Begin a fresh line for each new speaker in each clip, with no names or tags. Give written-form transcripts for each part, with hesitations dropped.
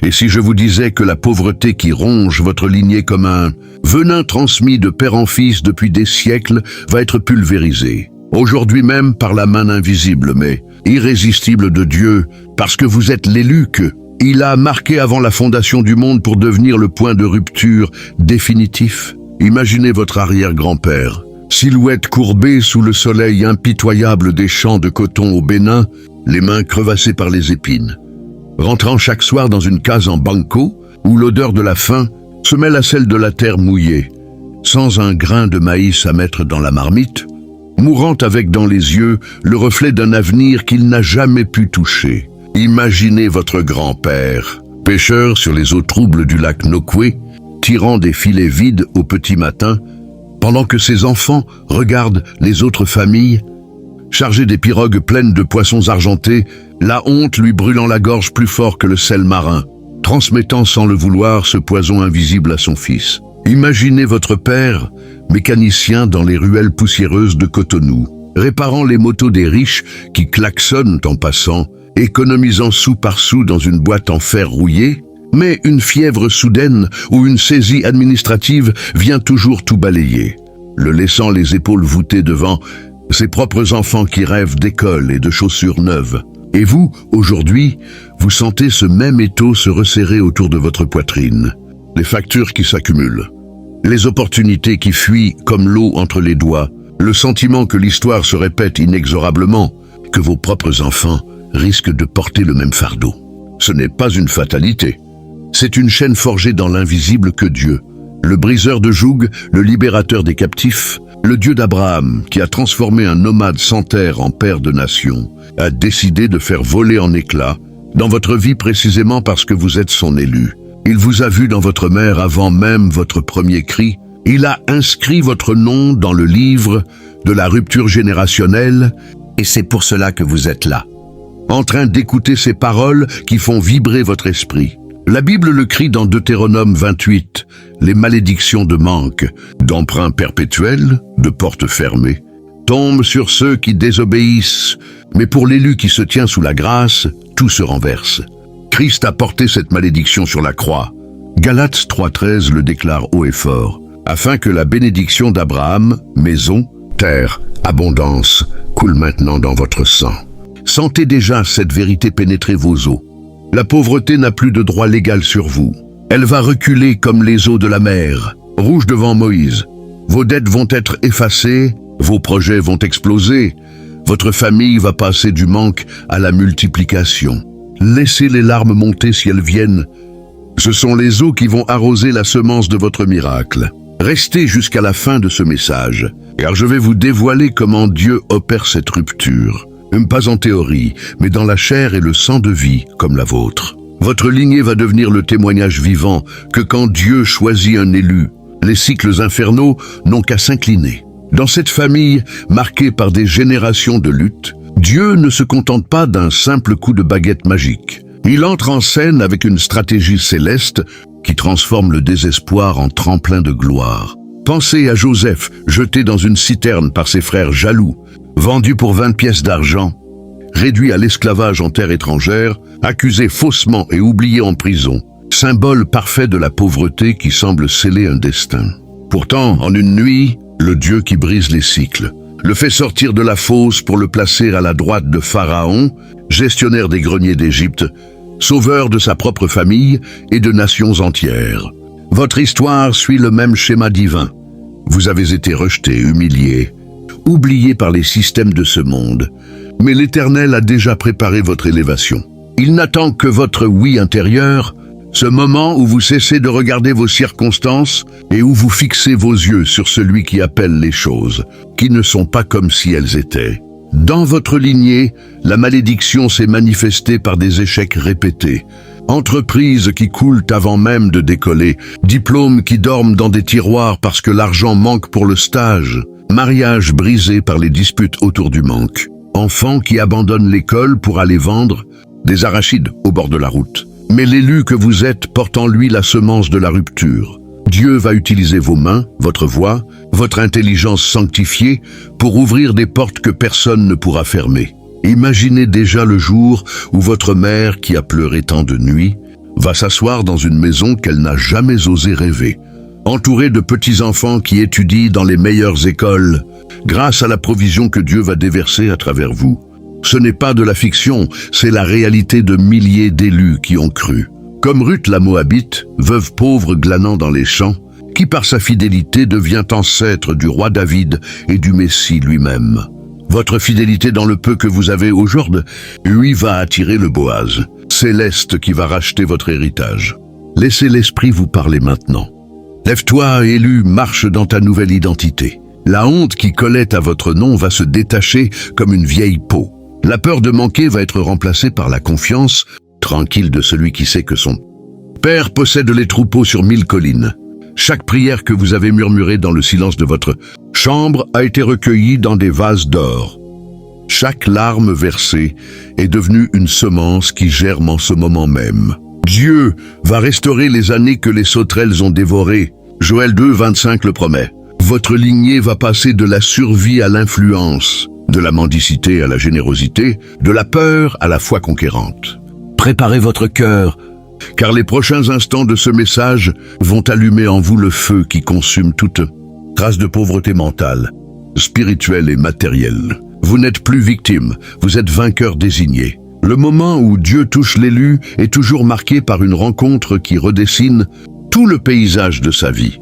Et si je vous disais que la pauvreté qui ronge votre lignée comme un venin transmis de père en fils depuis des siècles va être pulvérisée, aujourd'hui même par la main invisible mais irrésistible de Dieu, parce que vous êtes l'élu que il a marqué avant la fondation du monde pour devenir le point de rupture définitif. Imaginez votre arrière-grand-père, silhouette courbée sous le soleil impitoyable des champs de coton au Bénin, les mains crevassées par les épines. Rentrant chaque soir dans une case en banco, où l'odeur de la faim se mêle à celle de la terre mouillée, sans un grain de maïs à mettre dans la marmite, mourant avec dans les yeux le reflet d'un avenir qu'il n'a jamais pu toucher. Imaginez votre grand-père, pêcheur sur les eaux troubles du lac Nokoué, tirant des filets vides au petit matin, pendant que ses enfants regardent les autres familles, chargées des pirogues pleines de poissons argentés, la honte lui brûlant la gorge plus fort que le sel marin, transmettant sans le vouloir ce poison invisible à son fils. Imaginez votre père, mécanicien dans les ruelles poussiéreuses de Cotonou, réparant les motos des riches qui klaxonnent en passant, économisant sou par sou dans une boîte en fer rouillé, mais une fièvre soudaine ou une saisie administrative vient toujours tout balayer, le laissant les épaules voûtées devant ses propres enfants qui rêvent d'école et de chaussures neuves. Et vous, aujourd'hui, vous sentez ce même étau se resserrer autour de votre poitrine, les factures qui s'accumulent, les opportunités qui fuient comme l'eau entre les doigts, le sentiment que l'histoire se répète inexorablement, que vos propres enfants risquent de porter le même fardeau. Ce n'est pas une fatalité. C'est une chaîne forgée dans l'invisible que Dieu, le briseur de jougs, le libérateur des captifs, le Dieu d'Abraham, qui a transformé un nomade sans terre en père de nation, a décidé de faire voler en éclats, dans votre vie précisément parce que vous êtes son élu. Il vous a vu dans votre mère avant même votre premier cri. Il a inscrit votre nom dans le livre de la rupture générationnelle, et c'est pour cela que vous êtes là, en train d'écouter ces paroles qui font vibrer votre esprit. La Bible le crie dans Deutéronome 28, les malédictions de manque, d'emprunt perpétuel, de portes fermées, tombent sur ceux qui désobéissent, mais pour l'élu qui se tient sous la grâce, tout se renverse. Christ a porté cette malédiction sur la croix. Galates 3,13 le déclare haut et fort, afin que la bénédiction d'Abraham, maison, terre, abondance, coule maintenant dans votre sang. Sentez déjà cette vérité pénétrer vos os. La pauvreté n'a plus de droit légal sur vous. Elle va reculer comme les eaux de la mer, rouge devant Moïse. Vos dettes vont être effacées, vos projets vont exploser, votre famille va passer du manque à la multiplication. Laissez les larmes monter si elles viennent. Ce sont les eaux qui vont arroser la semence de votre miracle. Restez jusqu'à la fin de ce message, car je vais vous dévoiler comment Dieu opère cette rupture. Pas en théorie, mais dans la chair et le sang de vie comme la vôtre. Votre lignée va devenir le témoignage vivant que quand Dieu choisit un élu, les cycles infernaux n'ont qu'à s'incliner. Dans cette famille, marquée par des générations de lutte, Dieu ne se contente pas d'un simple coup de baguette magique. Il entre en scène avec une stratégie céleste qui transforme le désespoir en tremplin de gloire. Pensez à Joseph, jeté dans une citerne par ses frères jaloux, vendu pour 20 pièces d'argent, réduit à l'esclavage en terre étrangère, accusé faussement et oublié en prison, symbole parfait de la pauvreté qui semble sceller un destin. Pourtant, en une nuit, le Dieu qui brise les cycles le fait sortir de la fosse pour le placer à la droite de Pharaon, gestionnaire des greniers d'Égypte, sauveur de sa propre famille et de nations entières. Votre histoire suit le même schéma divin. Vous avez été rejeté, humilié, oublié par les systèmes de ce monde. Mais l'Éternel a déjà préparé votre élévation. Il n'attend que votre oui intérieur, ce moment où vous cessez de regarder vos circonstances et où vous fixez vos yeux sur celui qui appelle les choses, qui ne sont pas comme si elles étaient. Dans votre lignée, la malédiction s'est manifestée par des échecs répétés. Entreprises qui coulent avant même de décoller, diplômes qui dorment dans des tiroirs parce que l'argent manque pour le stage, mariages brisés par les disputes autour du manque, enfants qui abandonnent l'école pour aller vendre des arachides au bord de la route. Mais l'élu que vous êtes porte en lui la semence de la rupture. Dieu va utiliser vos mains, votre voix, votre intelligence sanctifiée pour ouvrir des portes que personne ne pourra fermer. Imaginez déjà le jour où votre mère, qui a pleuré tant de nuits, va s'asseoir dans une maison qu'elle n'a jamais osé rêver, entourée de petits-enfants qui étudient dans les meilleures écoles, grâce à la provision que Dieu va déverser à travers vous. Ce n'est pas de la fiction, c'est la réalité de milliers d'élus qui ont cru. Comme Ruth la Moabite, veuve pauvre glanant dans les champs, qui par sa fidélité devient ancêtre du roi David et du Messie lui-même. Votre fidélité dans le peu que vous avez aujourd'hui, lui va attirer le Boaz, céleste qui va racheter votre héritage. Laissez l'Esprit vous parler maintenant. Lève-toi, élu, marche dans ta nouvelle identité. La honte qui collait à votre nom va se détacher comme une vieille peau. La peur de manquer va être remplacée par la confiance tranquille de celui qui sait que son Père possède les troupeaux sur 1000 collines. Chaque prière que vous avez murmurée dans le silence de votre chambre a été recueillie dans des vases d'or. Chaque larme versée est devenue une semence qui germe en ce moment même. Dieu va restaurer les années que les sauterelles ont dévorées. Joël 2, 25 le promet. Votre lignée va passer de la survie à l'influence, de la mendicité à la générosité, de la peur à la foi conquérante. Préparez votre cœur, car les prochains instants de ce message vont allumer en vous le feu qui consume toute trace de pauvreté mentale, spirituelle et matérielle. Vous n'êtes plus victime, vous êtes vainqueur désigné. Le moment où Dieu touche l'élu est toujours marqué par une rencontre qui redessine tout le paysage de sa vie,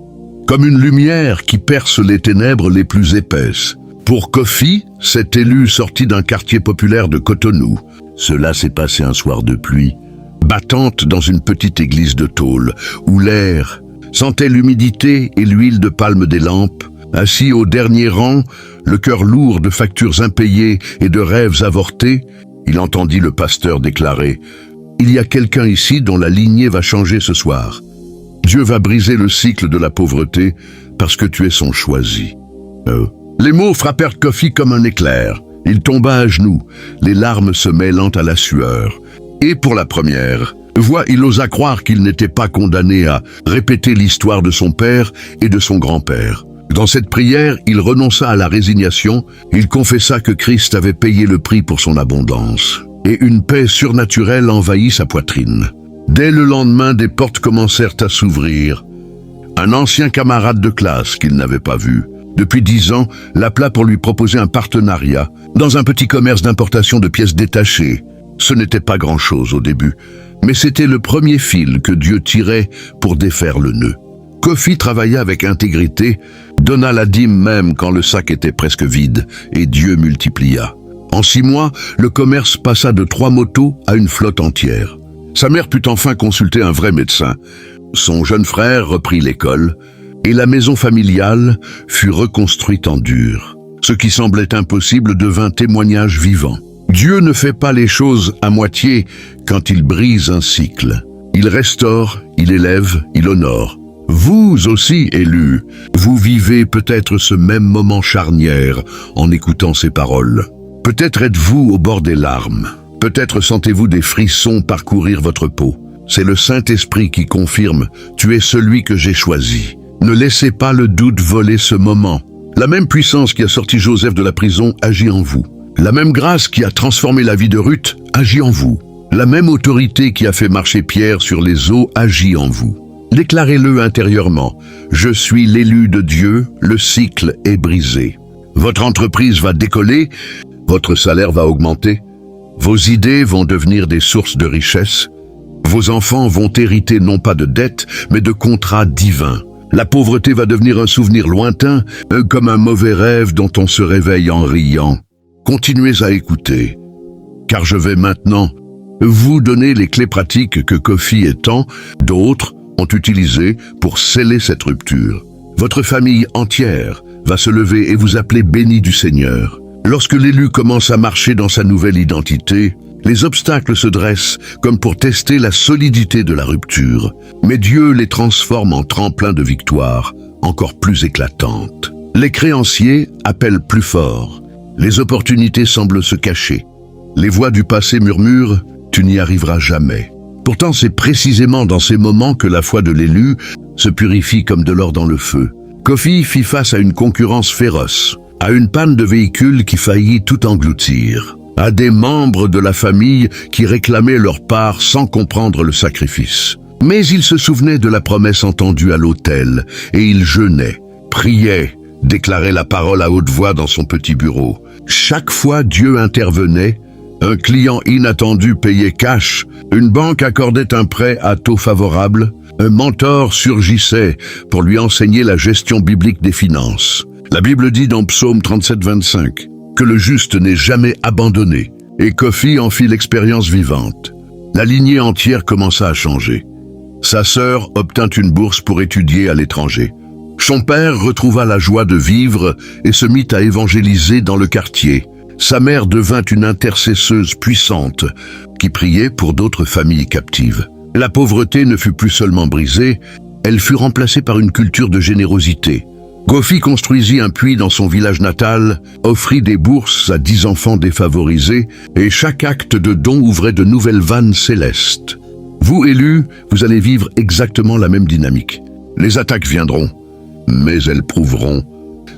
comme une lumière qui perce les ténèbres les plus épaisses. Pour Kofi, cet élu sorti d'un quartier populaire de Cotonou, cela s'est passé un soir de pluie, battante dans une petite église de tôle, où l'air sentait l'humidité et l'huile de palme des lampes. Assis au dernier rang, le cœur lourd de factures impayées et de rêves avortés, il entendit le pasteur déclarer « Il y a quelqu'un ici dont la lignée va changer ce soir. Dieu va briser le cycle de la pauvreté parce que tu es son choisi. » Les mots frappèrent Kofi comme un éclair. Il tomba à genoux, les larmes se mêlant à la sueur. Et pour la première fois, il osa croire qu'il n'était pas condamné à répéter l'histoire de son père et de son grand-père. Dans cette prière, il renonça à la résignation, il confessa que Christ avait payé le prix pour son abondance. Et une paix surnaturelle envahit sa poitrine. Dès le lendemain, des portes commencèrent à s'ouvrir. Un ancien camarade de classe qu'il n'avait pas vu depuis 10 ans l'appela pour lui proposer un partenariat dans un petit commerce d'importation de pièces détachées. Ce n'était pas grand-chose au début, mais c'était le premier fil que Dieu tirait pour défaire le nœud. Kofi travailla avec intégrité, donna la dîme même quand le sac était presque vide, et Dieu multiplia. En 6 mois, le commerce passa de 3 motos à une flotte entière. Sa mère put enfin consulter un vrai médecin. Son jeune frère reprit l'école, et la maison familiale fut reconstruite en dur. Ce qui semblait impossible devint témoignage vivant. Dieu ne fait pas les choses à moitié quand il brise un cycle. Il restaure, il élève, il honore. Vous aussi, élus, vous vivez peut-être ce même moment charnière en écoutant ces paroles. Peut-être êtes-vous au bord des larmes. Peut-être sentez-vous des frissons parcourir votre peau. C'est le Saint-Esprit qui confirme « Tu es celui que j'ai choisi ». Ne laissez pas le doute voler ce moment. La même puissance qui a sorti Joseph de la prison agit en vous. La même grâce qui a transformé la vie de Ruth agit en vous. La même autorité qui a fait marcher Pierre sur les eaux agit en vous. Déclarez-le intérieurement. Je suis l'élu de Dieu, le cycle est brisé. Votre entreprise va décoller, votre salaire va augmenter, vos idées vont devenir des sources de richesse, vos enfants vont hériter non pas de dettes, mais de contrats divins. La pauvreté va devenir un souvenir lointain, comme un mauvais rêve dont on se réveille en riant. Continuez à écouter, car je vais maintenant vous donner les clés pratiques que Kofi et tant d'autres ont utilisées pour sceller cette rupture. Votre famille entière va se lever et vous appeler béni du Seigneur. Lorsque l'élu commence à marcher dans sa nouvelle identité, les obstacles se dressent comme pour tester la solidité de la rupture, mais Dieu les transforme en tremplin de victoire, encore plus éclatantes. Les créanciers appellent plus fort, les opportunités semblent se cacher. Les voix du passé murmurent « Tu n'y arriveras jamais ». Pourtant, c'est précisément dans ces moments que la foi de l'élu se purifie comme de l'or dans le feu. Kofi fit face à une concurrence féroce, à une panne de véhicule qui faillit tout engloutir. à des membres de la famille qui réclamaient leur part sans comprendre le sacrifice. Mais il se souvenait de la promesse entendue à l'autel, et il jeûnait, priait, déclarait la parole à haute voix dans son petit bureau. Chaque fois Dieu intervenait, un client inattendu payait cash, une banque accordait un prêt à taux favorable, un mentor surgissait pour lui enseigner la gestion biblique des finances. La Bible dit dans Psaume 37-25 que le juste n'est jamais abandonné, et Kofi en fit l'expérience vivante. La lignée entière commença à changer. Sa sœur obtint une bourse pour étudier à l'étranger. Son père retrouva la joie de vivre et se mit à évangéliser dans le quartier. Sa mère devint une intercesseuse puissante qui priait pour d'autres familles captives. La pauvreté ne fut plus seulement brisée, elle fut remplacée par une culture de générosité. Kofi construisit un puits dans son village natal, offrit des bourses à 10 enfants défavorisés et chaque acte de don ouvrait de nouvelles vannes célestes. Vous, élus, vous allez vivre exactement la même dynamique. Les attaques viendront, mais elles prouveront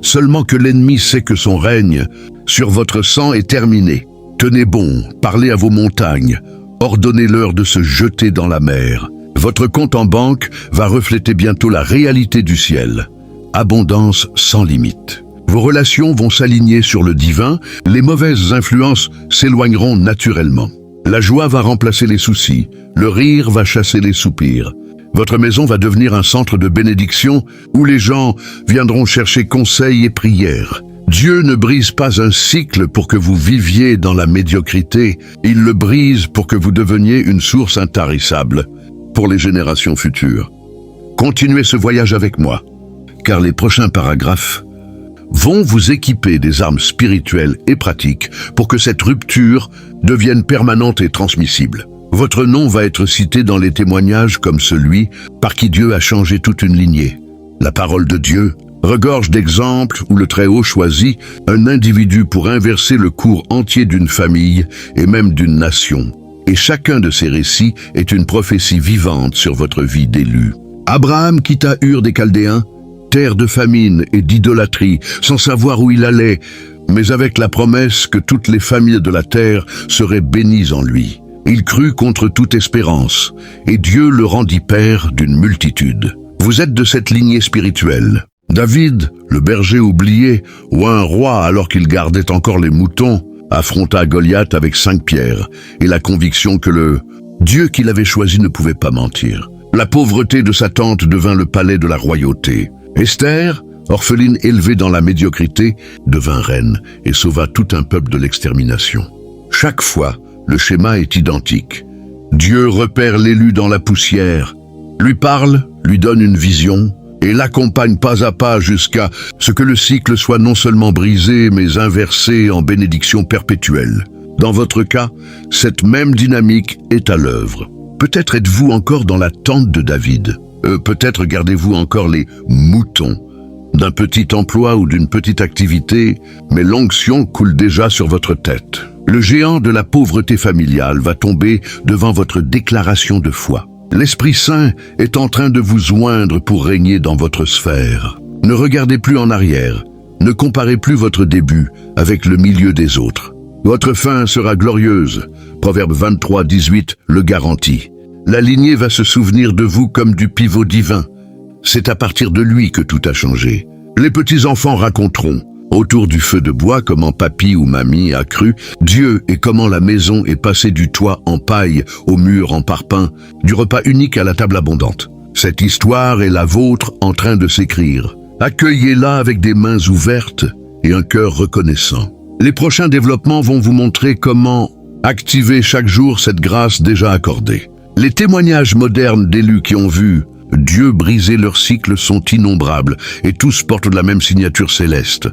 seulement que l'ennemi sait que son règne sur votre sang est terminé. Tenez bon, parlez à vos montagnes, ordonnez-leur de se jeter dans la mer. Votre compte en banque va refléter bientôt la réalité du ciel. Abondance sans limite. Vos relations vont s'aligner sur le divin, les mauvaises influences s'éloigneront naturellement. La joie va remplacer les soucis, le rire va chasser les soupirs. Votre maison va devenir un centre de bénédiction où les gens viendront chercher conseil et prière. Dieu ne brise pas un cycle pour que vous viviez dans la médiocrité, il le brise pour que vous deveniez une source intarissable pour les générations futures. Continuez ce voyage avec moi, car les prochains paragraphes vont vous équiper des armes spirituelles et pratiques pour que cette rupture devienne permanente et transmissible. Votre nom va être cité dans les témoignages comme celui par qui Dieu a changé toute une lignée. La parole de Dieu regorge d'exemples où le Très-Haut choisit un individu pour inverser le cours entier d'une famille et même d'une nation. Et chacun de ces récits est une prophétie vivante sur votre vie d'élu. Abraham quitta Ur des Chaldéens, terre de famine et d'idolâtrie, sans savoir où il allait, mais avec la promesse que toutes les familles de la terre seraient bénies en lui. Il crut contre toute espérance, et Dieu le rendit père d'une multitude. Vous êtes de cette lignée spirituelle. David, le berger oublié, ou un roi alors qu'il gardait encore les moutons, affronta Goliath avec 5 pierres, et la conviction que le Dieu qu'il avait choisi ne pouvait pas mentir. La pauvreté de sa tante devint le palais de la royauté. Esther, orpheline élevée dans la médiocrité, devint reine et sauva tout un peuple de l'extermination. Chaque fois, le schéma est identique. Dieu repère l'élu dans la poussière, lui parle, lui donne une vision et l'accompagne pas à pas jusqu'à ce que le cycle soit non seulement brisé mais inversé en bénédiction perpétuelle. Dans votre cas, cette même dynamique est à l'œuvre. Peut-être êtes-vous encore dans la tente de David. Peut-être gardez-vous encore les moutons d'un petit emploi ou d'une petite activité, mais l'onction coule déjà sur votre tête. Le géant de la pauvreté familiale va tomber devant votre déclaration de foi. L'Esprit Saint est en train de vous oindre pour régner dans votre sphère. Ne regardez plus en arrière, ne comparez plus votre début avec le milieu des autres. Votre fin sera glorieuse. Proverbe 23-18 le garantit. La lignée va se souvenir de vous comme du pivot divin. C'est à partir de lui que tout a changé. Les petits-enfants raconteront, autour du feu de bois, comment papy ou mamie a cru Dieu et comment la maison est passée du toit en paille au mur en parpaing, du repas unique à la table abondante. Cette histoire est la vôtre en train de s'écrire. Accueillez-la avec des mains ouvertes et un cœur reconnaissant. Les prochains développements vont vous montrer comment activer chaque jour cette grâce déjà accordée. Les témoignages modernes d'élus qui ont vu Dieu briser leur cycle sont innombrables et tous portent la même signature céleste.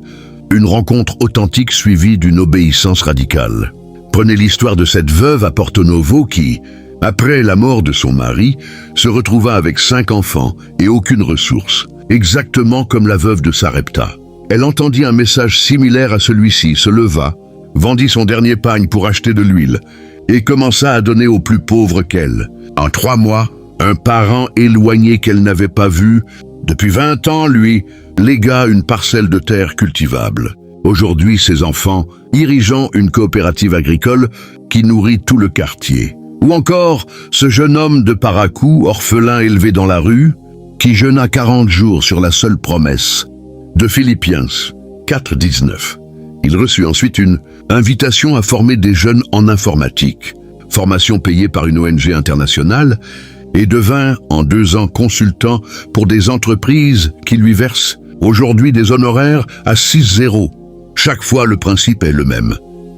Une rencontre authentique suivie d'une obéissance radicale. Prenez l'histoire de cette veuve à Porto Novo qui, après la mort de son mari, se retrouva avec 5 enfants et aucune ressource, exactement comme la veuve de Sarepta. Elle entendit un message similaire à celui-ci, se leva, vendit son dernier pagne pour acheter de l'huile et commença à donner aux plus pauvres qu'elle. En 3 mois, un parent éloigné qu'elle n'avait pas vu depuis 20 ans, lui, légua une parcelle de terre cultivable. Aujourd'hui, ces enfants dirigeant une coopérative agricole qui nourrit tout le quartier. Ou encore, ce jeune homme de Paracou, orphelin élevé dans la rue, qui jeûna 40 jours sur la seule promesse de Philippiens 4:19. Il reçut ensuite une invitation à former des jeunes en informatique, formation payée par une ONG internationale, et devint en 2 ans consultant pour des entreprises qui lui versent aujourd'hui des honoraires à 6-0. Chaque fois, le principe est le même.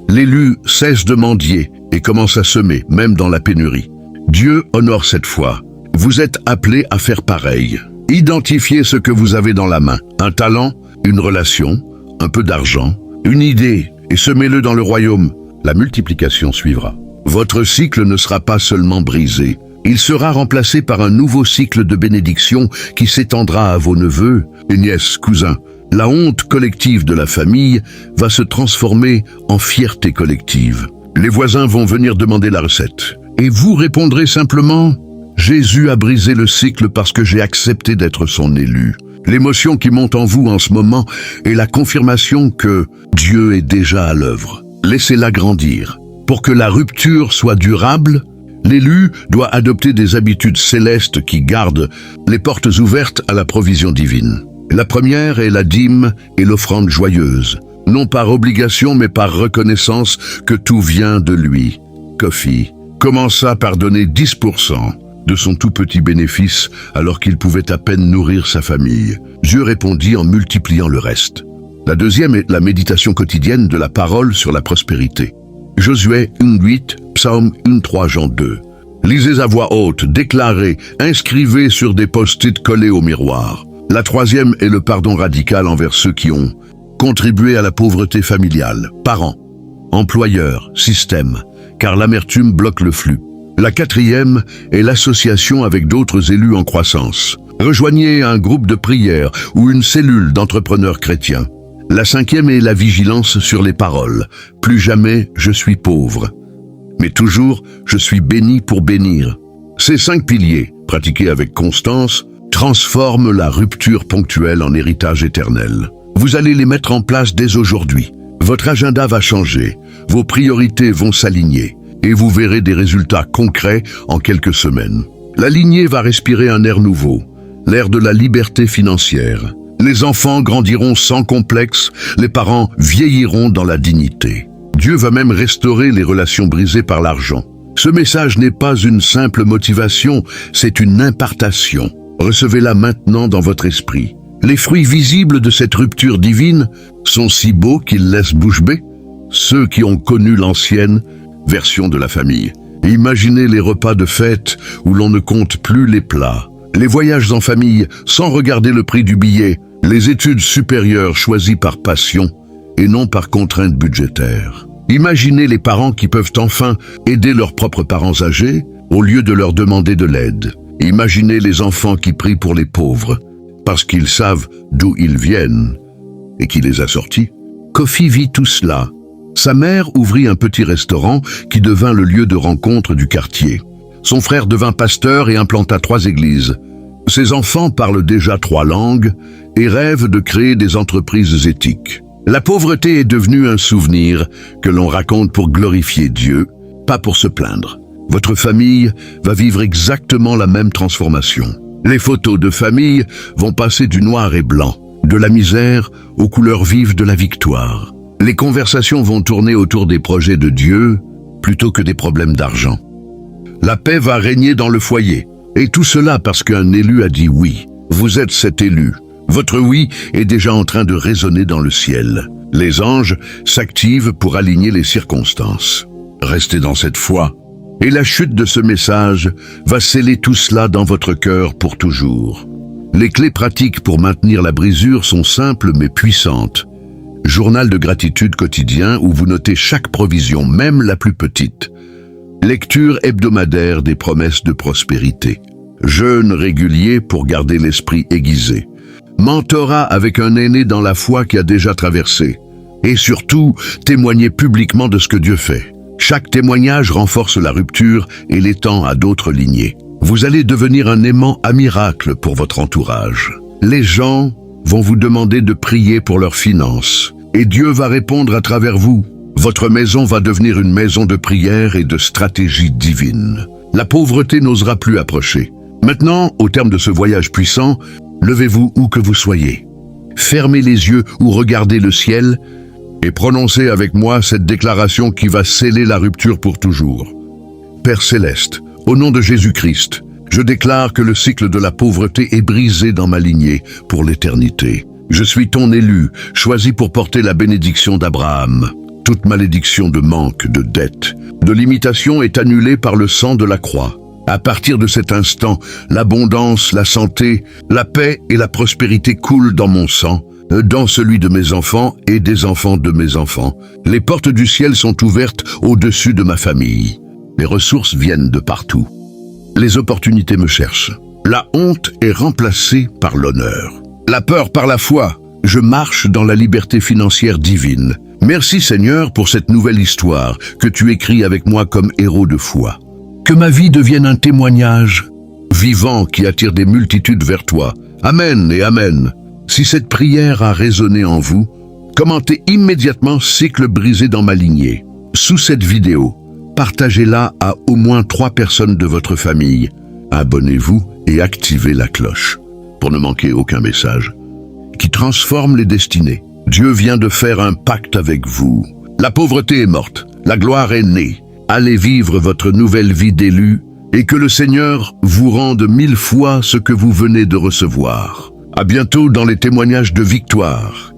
L'élu cesse de mendier et commence à semer, même dans la pénurie. Dieu honore cette foi. Vous êtes appelés à faire pareil. Identifiez ce que vous avez dans la main. Un talent, une relation, un peu d'argent, une idée, et semez-le dans le royaume. La multiplication suivra. Votre cycle ne sera pas seulement brisé. Il sera remplacé par un nouveau cycle de bénédiction qui s'étendra à vos neveux et nièces, cousins. La honte collective de la famille va se transformer en fierté collective. Les voisins vont venir demander la recette. Et vous répondrez simplement « Jésus a brisé le cycle parce que j'ai accepté d'être son élu ». L'émotion qui monte en vous en ce moment est la confirmation que Dieu est déjà à l'œuvre. Laissez-la grandir. Pour que la rupture soit durable, l'élu doit adopter des habitudes célestes qui gardent les portes ouvertes à la provision divine. La première est la dîme et l'offrande joyeuse, non par obligation mais par reconnaissance que tout vient de lui. Kofi commença par donner 10% de son tout petit bénéfice alors qu'il pouvait à peine nourrir sa famille. Dieu répondit en multipliant le reste. La deuxième est la méditation quotidienne de la parole sur la prospérité. Josué 1:8, Psaume 1:3, Jean 2. Lisez à voix haute, déclarez, inscrivez sur des post-it collés au miroir. La troisième est le pardon radical envers ceux qui ont contribué à la pauvreté familiale, parents, employeurs, système, car l'amertume bloque le flux. La quatrième est l'association avec d'autres élus en croissance. Rejoignez un groupe de prière ou une cellule d'entrepreneurs chrétiens. La cinquième est la vigilance sur les paroles. Plus jamais je suis pauvre, mais toujours je suis béni pour bénir. Ces 5 piliers, pratiqués avec constance, transforment la rupture ponctuelle en héritage éternel. Vous allez les mettre en place dès aujourd'hui. Votre agenda va changer, vos priorités vont s'aligner, et vous verrez des résultats concrets en quelques semaines. La lignée va respirer un air nouveau, l'air de la liberté financière. Les enfants grandiront sans complexe, les parents vieilliront dans la dignité. Dieu va même restaurer les relations brisées par l'argent. Ce message n'est pas une simple motivation, c'est une impartation. Recevez-la maintenant dans votre esprit. Les fruits visibles de cette rupture divine sont si beaux qu'ils laissent bouche bée. Ceux qui ont connu l'ancienne version de la famille. Imaginez les repas de fête où l'on ne compte plus les plats, les voyages en famille sans regarder le prix du billet, les études supérieures choisies par passion et non par contrainte budgétaire. Imaginez les parents qui peuvent enfin aider leurs propres parents âgés au lieu de leur demander de l'aide. Imaginez les enfants qui prient pour les pauvres parce qu'ils savent d'où ils viennent et qui les a sortis. Kofi vit tout cela. Sa mère ouvrit un petit restaurant qui devint le lieu de rencontre du quartier. Son frère devint pasteur et implanta 3 églises. Ses enfants parlent déjà 3 langues et rêvent de créer des entreprises éthiques. La pauvreté est devenue un souvenir que l'on raconte pour glorifier Dieu, pas pour se plaindre. Votre famille va vivre exactement la même transformation. Les photos de famille vont passer du noir et blanc, de la misère aux couleurs vives de la victoire. Les conversations vont tourner autour des projets de Dieu plutôt que des problèmes d'argent. La paix va régner dans le foyer. Et tout cela parce qu'un élu a dit oui. Vous êtes cet élu. Votre oui est déjà en train de résonner dans le ciel. Les anges s'activent pour aligner les circonstances. Restez dans cette foi. Et la chute de ce message va sceller tout cela dans votre cœur pour toujours. Les clés pratiques pour maintenir la brisure sont simples mais puissantes. Journal de gratitude quotidien où vous notez chaque provision, même la plus petite. Lecture hebdomadaire des promesses de prospérité. Jeûne régulier pour garder l'esprit aiguisé. Mentorat avec un aîné dans la foi qui a déjà traversé. Et surtout, témoignez publiquement de ce que Dieu fait. Chaque témoignage renforce la rupture et l'étend à d'autres lignées. Vous allez devenir un aimant à miracle pour votre entourage. Les gens vont vous demander de prier pour leurs finances, et Dieu va répondre à travers vous. Votre maison va devenir une maison de prière et de stratégie divine. La pauvreté n'osera plus approcher. Maintenant, au terme de ce voyage puissant, levez-vous où que vous soyez. Fermez les yeux ou regardez le ciel et prononcez avec moi cette déclaration qui va sceller la rupture pour toujours. Père céleste, au nom de Jésus-Christ, je déclare que le cycle de la pauvreté est brisé dans ma lignée pour l'éternité. Je suis ton élu, choisi pour porter la bénédiction d'Abraham. Toute malédiction de manque, de dette, de limitation est annulée par le sang de la croix. À partir de cet instant, l'abondance, la santé, la paix et la prospérité coulent dans mon sang, dans celui de mes enfants et des enfants de mes enfants. Les portes du ciel sont ouvertes au-dessus de ma famille. Les ressources viennent de partout. Les opportunités me cherchent. La honte est remplacée par l'honneur. La peur par la foi. Je marche dans la liberté financière divine. Merci Seigneur pour cette nouvelle histoire que tu écris avec moi comme héros de foi. Que ma vie devienne un témoignage vivant qui attire des multitudes vers toi. Amen et amen. Si cette prière a résonné en vous, commentez immédiatement cycle brisé dans ma lignée. Sous cette vidéo, partagez-la à au moins 3 personnes de votre famille. Abonnez-vous et activez la cloche pour ne manquer aucun message qui transforme les destinées. Dieu vient de faire un pacte avec vous. La pauvreté est morte, la gloire est née. Allez vivre votre nouvelle vie d'élu et que le Seigneur vous rende 1000 fois ce que vous venez de recevoir. À bientôt dans les témoignages de victoire.